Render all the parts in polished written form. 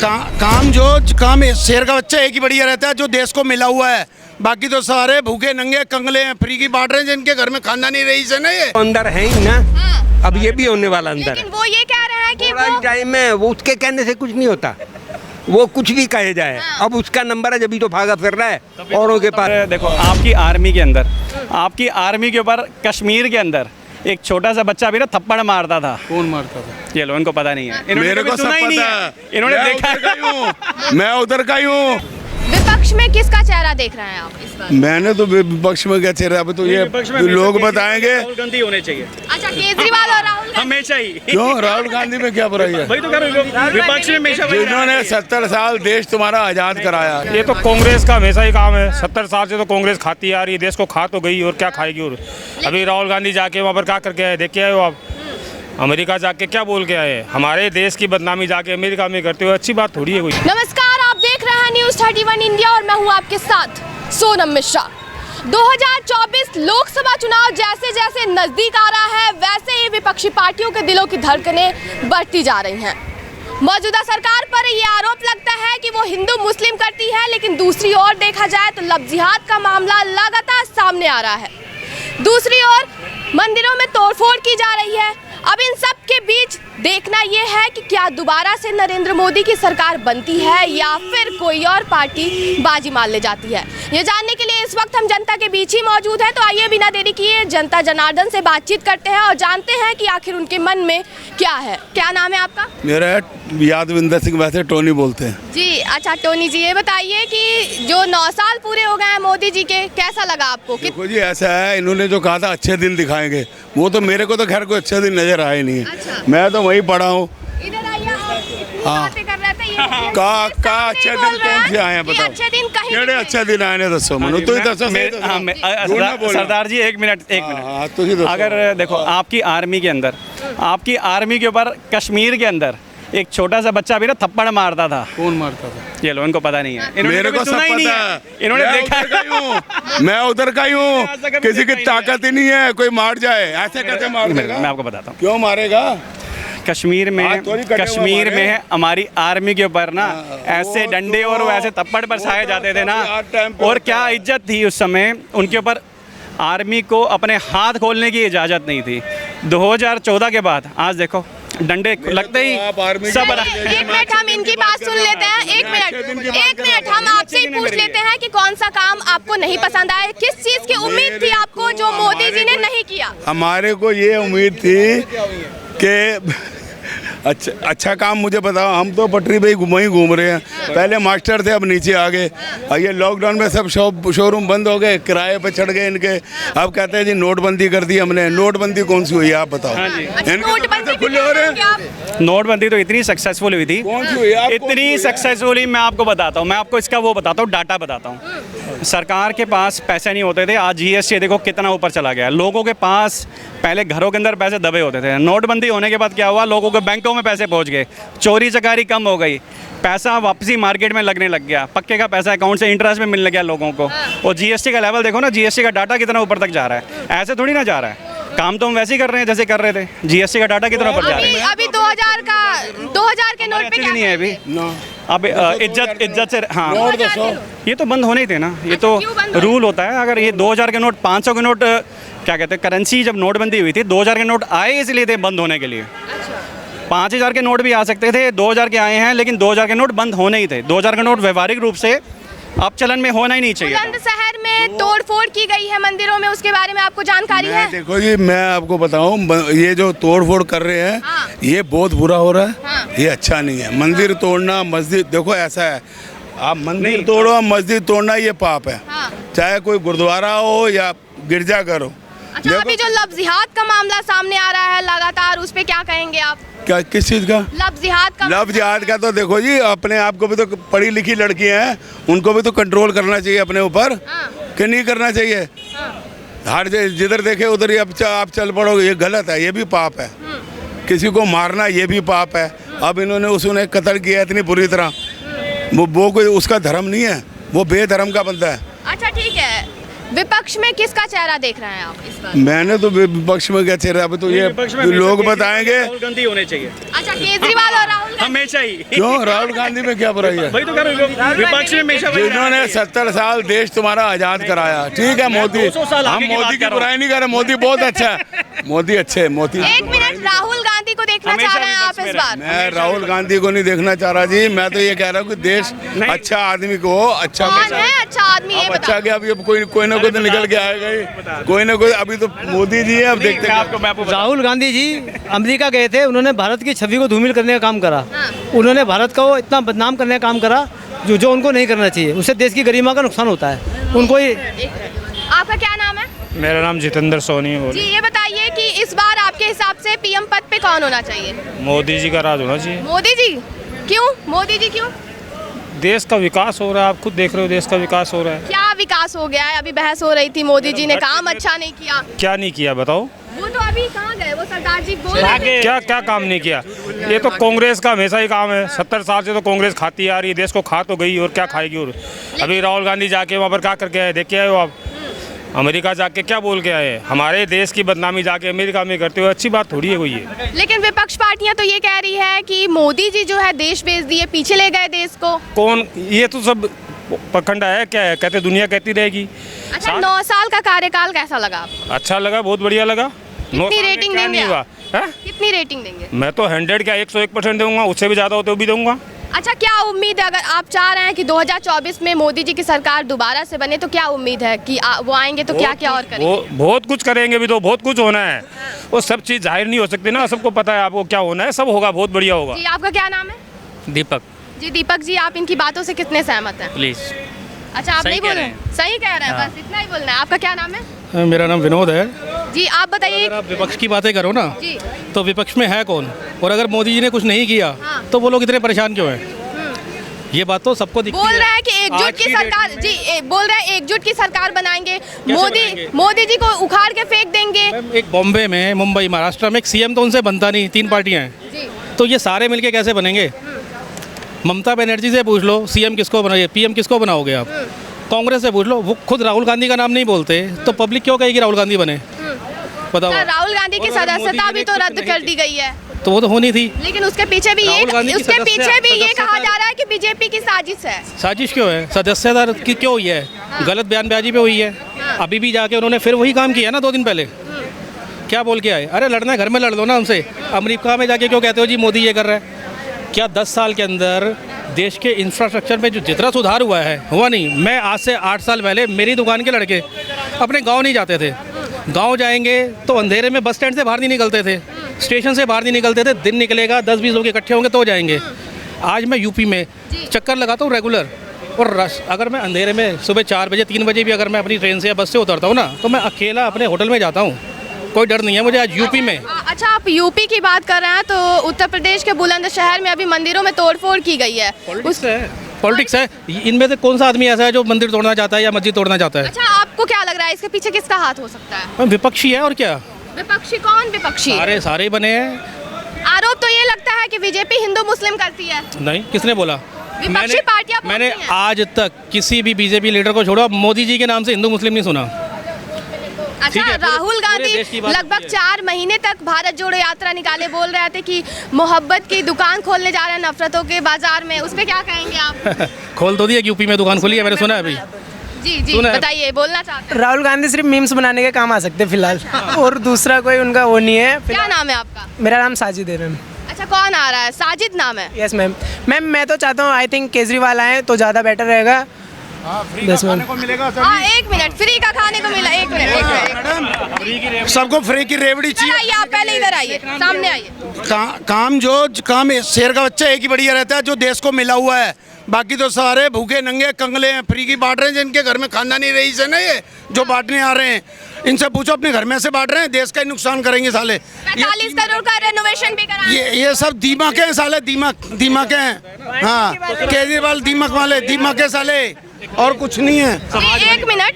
काम शेर का बच्चा एक ही बढ़िया रहता है जो देश को मिला हुआ है, बाकी तो सारे भूखे नंगे कंगले हैं, फ्री की बांट रहे हैं जिनके घर में खानदानी रईस है ना। ये अंदर है ही ना। अब ये भी होने वाला अंदर लेकिन वो ये कह रहे हैं कि वो टाइम में वो उसके कहने से कुछ नहीं होता, वो कुछ भी कहे जाए। अब उसका नंबर है, जब तो भागा फिर रहा है औरों के पास। देखो आपकी आर्मी के अंदर, आपकी आर्मी के ऊपर कश्मीर के अंदर एक छोटा सा बच्चा भी ना थप्पड़ मारता था। कौन मारता था? ये लो, इनको पता नहीं है, मेरे को सब पता है, इन्होंने देखा। मैं उधर का ही हूँ। विपक्ष में किसका चेहरा देख रहे हैं आप इस बार? मैंने तो विपक्ष में क्या चेहरा, अब तो ये लोग बताएंगे। राहुल गांधी होने चाहिए। अच्छा, केजरीवाल और राहुल गांधी हमेशा ही। क्यों राहुल गांधी में क्या बुराई है? वही तो कह रहे हो, विपक्ष में हमेशा वही रहा है। जिन्होंने 70 साल देश तुम्हारा आजाद कराया। ये तो कांग्रेस का हमेशा ही काम है। 70 साल से तो कांग्रेस खाती आ रही है, देश को खा तो गई और क्या खाएगी। और अभी राहुल गांधी जाके वहाँ पर क्या करके आए, देख के आए हो आप? अमेरिका जाके क्या बोल के आए? हमारे देश की बदनामी जाके अमेरिका में करते हुए अच्छी बात थोड़ी है कोई। नमस्कार, आप देख रहे हैं न्यूज़ 31 इंडिया और मैं हूं आपके साथ सोनम मिश्रा। 2024 लोकसभा चुनाव जैसे जैसे नजदीक आ रहा है, वैसे ही विपक्षी पार्टियों के दिलों की धड़कनें बढ़ती जा रही हैं। मौजूदा सरकार पर ये आरोप लगता है कि वो हिंदू मुस्लिम करती है, लेकिन दूसरी ओर देखा जाए तो लव जिहाद का मामला लगातार सामने आ रहा है। दूसरी ओर मंदिरों में तोड़फोड़ की जा रही है। अब इन सब के बीच देखना यह है कि क्या दोबारा से नरेंद्र मोदी की सरकार बनती है या फिर कोई और पार्टी बाजी मार ले जाती है। ये जानने के लिए इस वक्त हम जनता के बीच ही मौजूद हैं, तो आइए बिना देरी किए जनता जनार्दन से बातचीत करते हैं और जानते हैं कि आखिर उनके मन में क्या है। क्या नाम है आपका? मेरा यादविंदर सिंह, वैसे टोनी बोलते हैं जी। अच्छा टोनी जी, ये बताइए कि जो 9 साल पूरे हो गए हैं मोदी जी के, कैसा लगा आपको? देखो जी, ऐसा है, इन्होंने जो कहा था अच्छे दिन दिखाएंगे, वो तो मेरे को तो खैर कोई अच्छे दिन नजर आए नहीं है। अच्छा। मैं तो वही पढ़ा हूँ। इधर आइए, हाँ। बातें कर रहे थे, ये का अच्छे दिन कौन से आए हैं बताओ? अच्छे दिन कहीं केड़े अच्छे दिन आए ने दसो मनु, तू ही दसो। सरदार जी एक मिनट तू ही दसो। अगर देखो आपकी आर्मी के अंदर, आपकी आर्मी के ऊपर कश्मीर के अंदर एक छोटा सा बच्चा भी ना थप्पड़ मारता था। कौन मारता था? ये लो, इनको पता नहीं है, मेरे को सब पता है, इन्होंने देखा। मैं उधर का ही हूँ, किसी की ताकत ही नहीं है कोई मार जाए। ऐसे कैसे मार देगा? मैं आपको बताता हूँ क्यों मारेगा। कश्मीर में हमारी आर्मी के ऊपर ना ऐसे डंडे और वैसे थप्पड़ बरसाए जाते थे ना, और क्या इज्जत थी उस समय उनके ऊपर। आर्मी को अपने हाथ खोलने की इजाज़त नहीं थी। 2014 के बाद आज देखो डंडे लगते ही सब। एक मिनट हम इनकी बात सुन लेते हैं। एक मिनट हम आपसे ही पूछ लेते हैं कि कौन सा काम आपको नहीं पसंद आया, किस चीज़ की उम्मीद थी आपको जो मोदी जी ने नहीं किया? हमारे को ये उम्मीद थी कि अच्छा काम मुझे बताओ। हम तो पटरी पे ही वहीं घूम रहे हैं, पहले मास्टर थे अब नीचे आ गए। और ये लॉकडाउन में सब शोरूम बंद हो गए, किराए पे चढ़ गए इनके। अब कहते हैं जी नोटबंदी कर दी हमने। नोटबंदी कौन सी हुई आप बताओ? नोटबंदी खुले हो रहे हैं। नोटबंदी तो इतनी सक्सेसफुल हुई थी, कौन सी हुई? इतनी सक्सेसफुली मैं आपको बताता हूँ। मैं आपको इसका वो बताता हूँ, डाटा बताता हूँ। सरकार के पास पैसे नहीं होते थे, आज जीएसटी देखो कितना ऊपर चला गया। लोगों के पास पहले घरों के अंदर पैसे दबे होते थे। नोटबंदी होने के बाद क्या हुआ, लोगों के बैंकों में पैसे पहुंच गए, चोरी चकारी कम हो गई, पैसा वापसी मार्केट में लगने लग गया, पक्के का पैसा अकाउंट से इंटरेस्ट में मिलने लगा लोगों को। और जीएसटी का लेवल देखो ना, जीएसटी का डाटा कितना ऊपर तक जा रहा है। ऐसे थोड़ी ना जा रहा है, काम तो हम वैसे ही कर रहे हैं जैसे कर रहे थे। जीएसटी का डाटा कितना ऊपर जा रहा है। अभी 2000 के नोट पे क्या नहीं है अभी। अब इज्जत से, हाँ ये तो बंद होने ही थे ना। ये तो रूल होता है। अगर ये 2000 के नोट, 500 के नोट, क्या कहते हैं, करेंसी जब नोटबंदी हुई थी 2000 के नोट आए इसलिए थे बंद होने के लिए। 5000 के नोट भी आ सकते थे, 2000 के आए हैं, लेकिन 2000 के नोट बंद होने ही थे। 2000 के नोट व्यवहारिक रूप से अब चलन में होना ही नहीं चाहिए। शहर में तोड़फोड़ की गई है मंदिरों में, उसके बारे में आपको जानकारी है? देखो जी, मैं आपको बताऊं, ये जो तोड़फोड़ कर रहे हैं, हाँ। ये बहुत बुरा हो रहा है। हाँ। ये अच्छा नहीं है। मंदिर तोड़ना, मस्जिद, देखो ऐसा है, आप मंदिर तोड़ो, मस्जिद तोड़ना ये पाप है। हाँ। चाहे कोई गुरुद्वारा हो या गिरजाघर हो। अच्छा, अभी जो लव जिहाद का मामला सामने आ रहा है लगातार, उस पे क्या कहेंगे आप? क्या, किस चीज़ का? लव जिहाद का तो देखो जी, अपने आप को भी तो, पढ़ी लिखी लड़कियां हैं, उनको भी तो कंट्रोल करना चाहिए अपने ऊपर। हाँ। कि नहीं करना चाहिए? हाँ। हर जिधर देखे उधर ही आप चल पड़ोगे, ये गलत है, ये भी पाप है। किसी को मारना ये भी पाप है। अब इन्होंने उसने कत्ल किया इतनी बुरी तरह, वो कोई उसका धर्म नहीं है, वो बेधर्म का बंदा है। अच्छा ठीक है, विपक्ष में किसका चेहरा देख रहे हैं आप इस बार? मैंने तो विपक्ष में क्या चेहरा, अभी तो ये लोग बताएंगे। राहुल गांधी होने चाहिए अच्छा, केजरीवाल और राहुल गांधी। हमेशा ही। क्यों राहुल गांधी में क्या बुराई है? वही तो कह रहे हो, विपक्ष में हमेशा वही जिन्होंने 70 साल देश तुम्हारा आजाद कराया, ठीक है मोदी, 200 साल हम आगे की मोदी बात की कर रहा हूं। बुराई नहीं कर रहे, मोदी बहुत अच्छा है, मोदी अच्छे है, मोदी। एक मिनट, राहुल गांधी को देखना हमेशा चाह रहे हैं आप विपक्ष इस में बार? मैं राहुल गांधी को नहीं देखना चाह रहा जी, मैं तो ये कह रहा हूँ कि देश अच्छा आदमी को अच्छा कौन है अच्छा आदमी, ये अब बताओ। अच्छा गया, अभी अब कोई ना कोई तो निकल के आएगा ही, कोई ना कोई। अभी तो मोदी जी है, अब देखते हैं। मैं आपको राहुल गांधी जी अमेरिका गए थे, उन्होंने भारत की छवि को धूमिल करने का काम करा। उन्होंने भारत को इतना बदनाम करने का काम करा जो उनको नहीं करना चाहिए। उससे देश की गरिमा का नुकसान होता है। उनको ही। आपका क्या नाम है? मेरा नाम जितेंद्र सोनी है। जी, ये बताइए कि इस बार आपके हिसाब से पीएम पद पे कौन होना चाहिए? मोदी जी का राज होना चाहिए। मोदी जी क्यों? मोदी जी क्यों? देश का विकास हो रहा है, आप खुद देख रहे हो, देश का विकास हो रहा है। क्या विकास हो गया है? अभी बहस हो रही थी, मोदी जी ने काम अच्छा नहीं किया। क्या नहीं किया बताओ? वो तो अभी कहाँ गए? वो सरदार जी बोल रहे थे। क्या क्या काम नहीं किया? ये तो कांग्रेस का हमेशा ही काम है। 70 साल से तो कांग्रेस खाती आ रही है, देश को खा तो गई और क्या खाएगी। और अभी राहुल गांधी जाके वहाँ पर क्या करके आए, देख के आए हो आप? अमेरिका जाके क्या बोल के आए? हमारे देश की बदनामी जाके अमेरिका में करते हुए अच्छी बात थोड़ी है कोई ये। लेकिन विपक्ष पार्टियां तो ये कह रही है कि मोदी जी जो है देश बेच दिए, पीछे ले गए देश को। कौन? ये तो सब पखंडा है, क्या है? कहते दुनिया कहती रहेगी। अच्छा, 9 साल का कार्यकाल कैसा लगा आपको? अच्छा लगा, बहुत बढ़िया लगा। कितनी रेटिंग देंगे नहीं हुआ आप? है? कितनी रेटिंग देंगे? मैं तो 100 क्या 101% दूंगा, उससे भी ज़्यादा हो तो भी दूंगा। अच्छा, क्या उम्मीद है? अगर आप चाह रहे हैं कि 2024 में मोदी जी की सरकार दोबारा से बने, तो क्या उम्मीद है कि वो आएंगे तो क्या क्या और करेंगे? वो बहुत कुछ करेंगे, भी तो बहुत कुछ होना है। वो सब चीज़ जाहिर नहीं हो सकती ना, सबको पता है आपको क्या होना है, सब होगा, बहुत बढ़िया होगा। जी, आपका क्या नाम है? दीपक जी, दीपक जी, आप इनकी बातों से कितने सहमत हैं? प्लीज। अच्छा, आप सही नहीं कह बोल रहे रहे हैं। हैं? सही कह रहे हैं, बस इतना ही बोलना है। आपका क्या नाम है? मेरा नाम विनोद है। जी, आप बताइए। अगर आप विपक्ष की बातें करो ना, जी, तो विपक्ष में है कौन? और अगर मोदी जी ने कुछ नहीं किया हाँ। तो वो लोग इतने परेशान क्यों हैं? ये बात तो सबको दिखती बोल है। रहे हैं कि एकजुट आज की डेट सरकार, में- जी बोल रहे हैं एकजुट की सरकार बनाएंगे, बनाएंगे? मोदी जी को उखाड़ के फेंक देंगे। मैम, एक बॉम्बे में, मुंबई, महाराष्ट्र में एक सीएम तो उनसे बनता नहीं, 3 पार्टियां हैं। जी, तो ये सारे मिलके कैसे बनेंगे? ममता बनर्जी से पूछ लो सीएम किसको बनाइए, पीएम किसको बनाओगे आप? कांग्रेस से पूछ लो, वो खुद राहुल गांधी का नाम नहीं बोलते, तो पब्लिक क्यों कहेगी राहुल गांधी बने? बताओ। सर, राहुल गांधी की और अगर सदस्यता मोदी भी जी तो ने कुछ रद्द नहीं कर की- दी गई है, तो वो तो होनी थी। लेकिन उसके पीछे भी राहुल गांधी की उसके पीछे भी ये सदस्यता- कहा जा रहा है कि बीजेपी की साजिश है। साजिश क्यों है? सदस्यता की क्यों हुई है? गलत बयानबाजी पे हुई है। अभी भी जाके उन्होंने फिर वही काम किया ना 2 दिन पहले। क्या बोल के आए? अरे लड़ना है घर में लड़ लो ना उनसे। अमेरिका में जाके क्यों कहते हो जी मोदी ये कर रहा है? क्या 10 साल के अंदर देश के इंफ्रास्ट्रक्चर में जो जितना सुधार हुआ है, हुआ नहीं? मैं आज से 8 साल पहले मेरी दुकान के लड़के अपने गांव नहीं जाते थे। गांव जाएंगे तो अंधेरे में बस स्टैंड से बाहर नहीं निकलते थे, स्टेशन से बाहर नहीं निकलते थे। दिन निकलेगा 10-20 लोग इकट्ठे होंगे तो जाएंगे। आज मैं यूपी में चक्कर लगाता हूँ रेगुलर, और अगर मैं अंधेरे में सुबह 4 बजे 3 बजे भी अगर मैं अपनी ट्रेन से या बस से उतरता हूँ ना, तो मैं अकेला अपने होटल में जाता हूँ, कोई डर नहीं है मुझे। आज यूपी में अच्छा, आप यूपी की बात कर रहे हैं, तो उत्तर प्रदेश के बुलंदशहर में अभी मंदिरों में तोड़फोड़ की गई है। पॉलिटिक्स है। इनमें से कौन सा आदमी ऐसा है जो मंदिर तोड़ना चाहता है या मस्जिद तोड़ना चाहता है? अच्छा, आपको क्या लग रहा है इसके पीछे किसका हाथ हो सकता है? मैम, विपक्षी है और क्या? विपक्षी कौन विपक्षी? सारे ही बने हैं। आरोप तो ये लगता है कि बीजेपी हिंदू मुस्लिम करती है। नहीं, किसने बोला? विपक्षी पार्टियां बोलती मैंने हैं। आज तक किसी भी बीजेपी लीडर को छोड़ो, मोदी जी के नाम से हिंदू मुस्लिम नहीं सुना। अच्छा, ठीक है, राहुल पूरे गांधी देश की बात लगभग होती है। 4 महीने तक भारत जोड़ो यात्रा निकाले, बोल रहे थे कि मोहब्बत की दुकान खोलने जा रहे हैं नफरतों के बाजार में। उस पे क्या कहेंगे आप? खोल तो दिया कि यूपी में दुकान खोली है, मैंने सुना है अभी। जी जी, सुना है। बताइए, बोलना चाहते हैं। राहुल गांधी सिर्फ मीम्स बनाने के काम आ सकते हैं फिलहाल, और दूसरा कोई उनका वो नहीं है। क्या नाम है आपका? मेरा नाम साजिद है मैम। अच्छा, कौन आ रहा है? साजिद नाम है। Yes ma'am. मैम, मैं तो चाहता हूँ, आई थिंक केजरीवाल आए तो ज़्यादा बेटर रहेगा। बस मैम। हाँ, 1 मिनट, फ्री का खाने को मिला। 1 मिनट, सबको फ्री की रेवड़ी इधर आइए, आप पहले इधर आइए, सामने आइए। काम शेर का बच्चा एक ही बढ़िया रहता है जो देश को मिला हुआ है। बाकी तो सारे भूखे नंगे कंगले हैं, फ्री की बांट रहे हैं। जिनके घर में खानदानी रईस है ना, ये जो बांटने आ रहे हैं, इनसे पूछो अपने घर में से बांट रहे हैं, देश का ही नुकसान करेंगे साले। 45 करोड़ का रेनोवेशन भी करा। ये सब दीमक है साले, दीमक हैं। हाँ, केजरीवाल दीमक वाले, दीमक है साले, और कुछ नहीं है। 1 मिनट,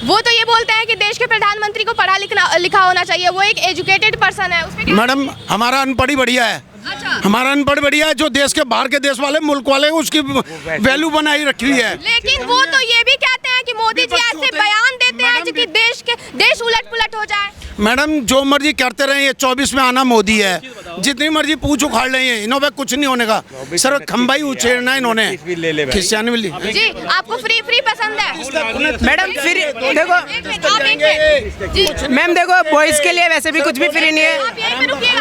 वो तो ये बोलते हैं कि देश के प्रधानमंत्री को पढ़ा लिखा होना चाहिए, वो एक एजुकेटेड पर्सन है। उसमें क्या? मैडम, हमारा अनपढ़ ही बढ़िया है। अच्छा, हमारा अनपढ़ बढ़िया है, जो देश के बाहर के देश वाले मुल्क वाले उसकी वैल्यू बनाई रखी हुई है। लेकिन वो तो ये भी कहते हैं कि मोदी जी ऐसे बयान देते हैं हैं कि देश उलट पुलट हो जाए? मैडम जो मर्जी करते रहे, ये 24 में आना मोदी है, जितनी मर्जी पूछ उखाड़ लेंगे, इन्हों पे कुछ नहीं होने का, सिर्फ खंबा ही उछेड़ना इन्होंने, खिसियानी मिली। जी आपको फ्री पसंद है? मैडम फ्री देखो आप एक मिनट। जी मैम देखो, बॉयज़ के लिए वैसे भी कुछ भी फ्री नहीं है। आप यहीं पे रुकिएगा।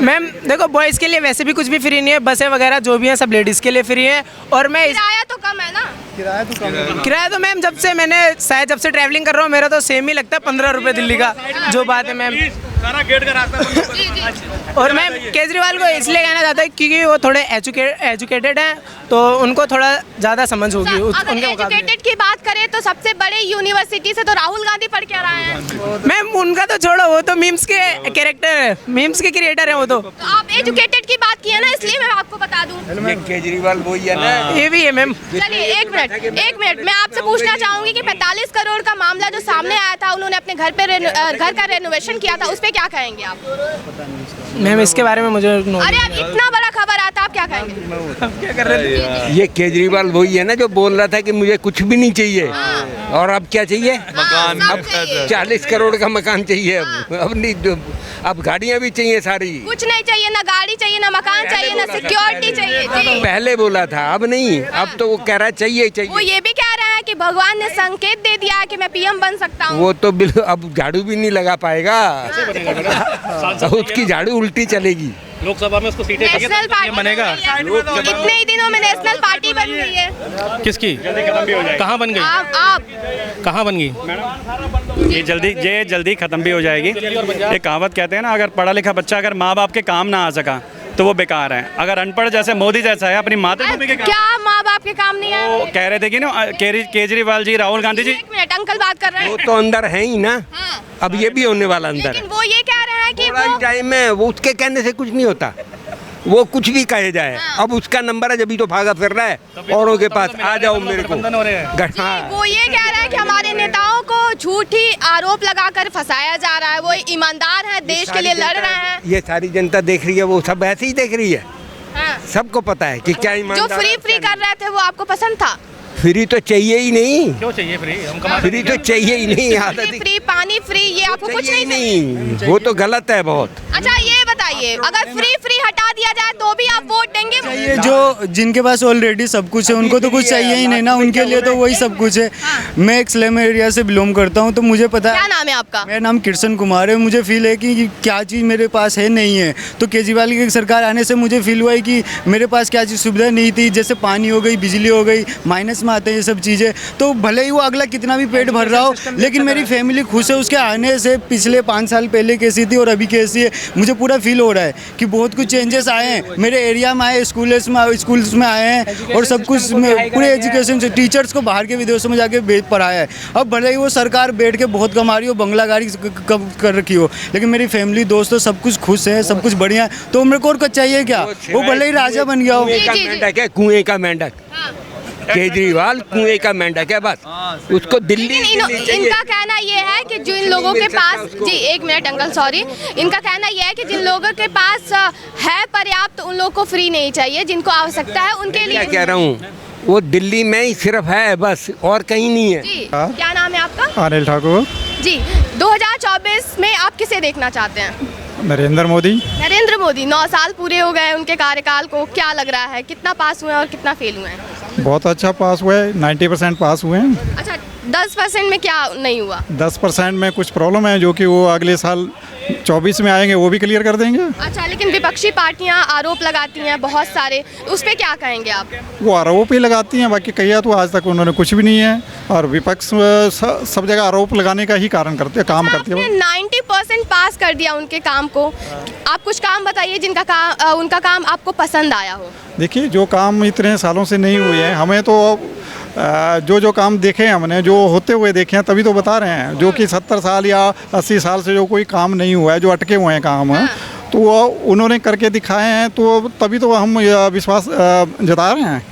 मैम देखो, बॉयज़ के लिए वैसे भी कुछ भी फ्री नहीं है, बसें वगैरह जो भी हैं सब लेडीज़ के लिए फ्री हैं। और मैं किराया तो कम है ना? किराया तो मैम जब से ट्रैवलिंग कर रहा हूँ मेरा तो सेम ही लगता है, 15 रुपये दिल्ली का, जो बात है मैम। सारा गेट का रास्ता जी जी। और मैम केजरीवाल को इसलिए कहना चाहता है क्योंकि वो थोड़े एजुकेटेड हैं, तो उनको थोड़ा ज़्यादा समझ होगी अगर उनके मुकाबले। एजुकेटेड की बात करें तो सबसे बड़े यूनिवर्सिटी से तो राहुल गांधी पढ़ के आ रहे हैं। मैम उनका तो छोड़ो, वो तो मीम्स के कैरेक्टर है, मीम्स के क्रिएटर हैं वो तो। तो आप एजुकेटेड की बात की है ना, इसलिए मैं आपको बता दूं। ये केजरीवाल वही है ना। ये भी है मैम। चलिए एक मिनट मैं आपसे पूछना चाहूंगी कि 45 करोड़ का मामला जो सामने आया था, उन्होंने अपने घर का रेनोवेशन किया था, उस पे क्या कहेंगे आप? मैम इसके बारे में मुझे अरे अब इतना बड़ा खबर आता, आप क्या कहेंगे? क्या कर रहे थे? ये केजरीवाल वही है ना जो बोल रहा था कि मुझे कुछ भी नहीं चाहिए, और अब क्या चाहिए? मकान। अब 40 करोड़ का मकान चाहिए। अब नहीं, अब गाड़ियाँ भी चाहिए सारी। कुछ नहीं चाहिए, ना गाड़ी चाहिए, ना मकान चाहिए, ना सिक्योरिटी चाहिए। जी पहले बोला था, अब नहीं, अब तो वो कह रहा है चाहिए वो चाहिए। ये भी कह रहा है कि भगवान ने संकेत दे दिया है कि मैं पीएम बन सकता हूँ। वो तो बिल्कुल अब झाड़ू भी नहीं लगा पाएगा, उसकी झाड़ू उल्टी चलेगी। लोकसभा में उसको सीटें नेशनल पार्टी बनेगा। इतने ही दिनों में नेशनल पार्टी बन गई है। किसकी? कहाँ बन गई? आप कहाँ बन गई? ये जल्दी ख़त्म भी हो जाएगी। एक कहावत कहते हैं ना, अगर पढ़ा लिखा बच्चा अगर माँ बाप के काम ना आ सका तो वो बेकार है। अगर अनपढ़ जैसे मोदी जैसा है अपनी मातृभूमि के काम, क्या माँ बाप के काम नहीं है? वो कह रहे थे कि ना केजरीवाल जी, राहुल गांधी जी। एक मिनट, अंकल बात कर रहे वो हैं। तो अंदर है ही ना, हाँ। अब ये भी होने वाला अंदर लेकिन है। वो ये कह रहे हैं कि थोड़ा वो टाइम में वो उसके कहने से कुछ नहीं होता, वो कुछ भी कहे जाए। अब उसका नंबर है, जब तो भागा फिर रहा है औरों के पास, आ जाओ मेरे को। हाँ। वो ये कह रहा है कि हमारे नेताओं को झूठी आरोप लगाकर फंसाया जा रहा है, वो ईमानदार हैं, देश के लिए लड़ रहे हैं। ये सारी जनता देख रही है, वो सब ऐसे ही देख रही है। हाँ। सबको पता है कि क्या जो ईमानदार फ्री कर रहे थे वो आपको पसंद था? फ्री तो चाहिए ही नहीं। क्यों चाहिए फ्री? हम कमा फ्री तो चाहिए ही नहीं, आदत फ्री पानी फ्री, ये आपको कुछ चाहिए नहीं ही चाहिए? नहीं, वो तो गलत है बहुत। अच्छा ये बताइए, अगर फ्री हटा दिया जाए तो भी आप वोट देंगे? ये जो जिनके पास ऑलरेडी सब कुछ है उनको तो कुछ चाहिए ही नहीं ना, उनके लिए तो वही सब कुछ है। मैं एक स्लम एरिया से बिलोंग करता हूँ, तो मुझे पता क्या है। नाम है आपका? मेरा नाम कृष्ण कुमार है। मुझे फील है कि क्या चीज़ मेरे पास है नहीं है, तो केजरीवाल की सरकार आने से मुझे फील हुआ है कि मेरे पास क्या चीज़ सुविधा नहीं थी, जैसे पानी हो गई, बिजली हो गई, माइनस में आते हैं ये सब चीज़ें। तो भले ही वो अगला कितना भी पेट भर रहा हो, लेकिन मेरी फैमिली खुश है उसके आने से। पिछले 5 साल पहले कैसी थी और अभी कैसी है, मुझे पूरा फील हो रहा है कि बहुत कुछ चेंजेस आए हैं मेरे एरिया में, आए स्कूल्स में आए हैं, और सब कुछ में पूरे एजुकेशन से टीचर्स को बाहर के विदेशों में जाके पढ़ाया है। अब भले ही वो सरकार बैठ के बहुत कमा रही हो, बंगला गाड़ी कर रखी हो, लेकिन मेरी फैमिली दोस्तों सब कुछ खुश है, सब कुछ बढ़िया है। तो मेरे को और कुछ चाहिए क्या? वो भले ही राजा बन गया हो। कुएं का मेंढक है, कुएं का मेंढक। केजरीवाल कुएं का मेंढक है बस, उसको दिल्ली इनका कहना ये है कि जिन लोगों के पास, जी एक मिनट अंकल सॉरी, इनका कहना ये है कि जिन लोगों के पास है पर्याप्त, उन लोगों को फ्री नहीं चाहिए, जिनको आवश्यकता है उनके लिए। क्या कह रहा हूँ, वो दिल्ली में ही सिर्फ है बस, और कहीं नहीं है। जी क्या नाम है आपका? अनिल ठाकुर। जी 2024 में आप किसे देखना चाहते हैं? नरेंद्र मोदी। नरेंद्र मोदी। 9 साल पूरे हो गए उनके कार्यकाल को, क्या लग रहा है कितना पास हुए हैं और कितना फेल हुए हैं? बहुत अच्छा पास हुआ है, 90% पास हुए हैं। अच्छा 10% में क्या नहीं हुआ? 10% में कुछ प्रॉब्लम है, जो कि वो अगले साल 24 में आएंगे, वो भी क्लियर कर देंगे। अच्छा लेकिन विपक्षी पार्टियां आरोप लगाती हैं बहुत सारे, उस पर क्या कहेंगे आप? वो आरोप ही लगाती हैं, बाकी कहिए तो आज तक उन्होंने कुछ भी नहीं है, और विपक्ष सब जगह आरोप लगाने का ही काम करती है। 90% पास कर दिया उनके काम को, आप कुछ काम बताइए जिनका उनका काम आपको पसंद आया हो। देखिए जो काम इतने सालों से नहीं हुए हैं, हमें तो जो काम देखे हैं हमने, जो होते हुए देखे हैं, तभी तो बता रहे हैं। जो कि 70 साल या 80 साल से जो कोई काम नहीं हुआ है, जो अटके हुए हैं काम, तो वो उन्होंने करके दिखाए हैं, तो तभी तो हम विश्वास जता रहे हैं।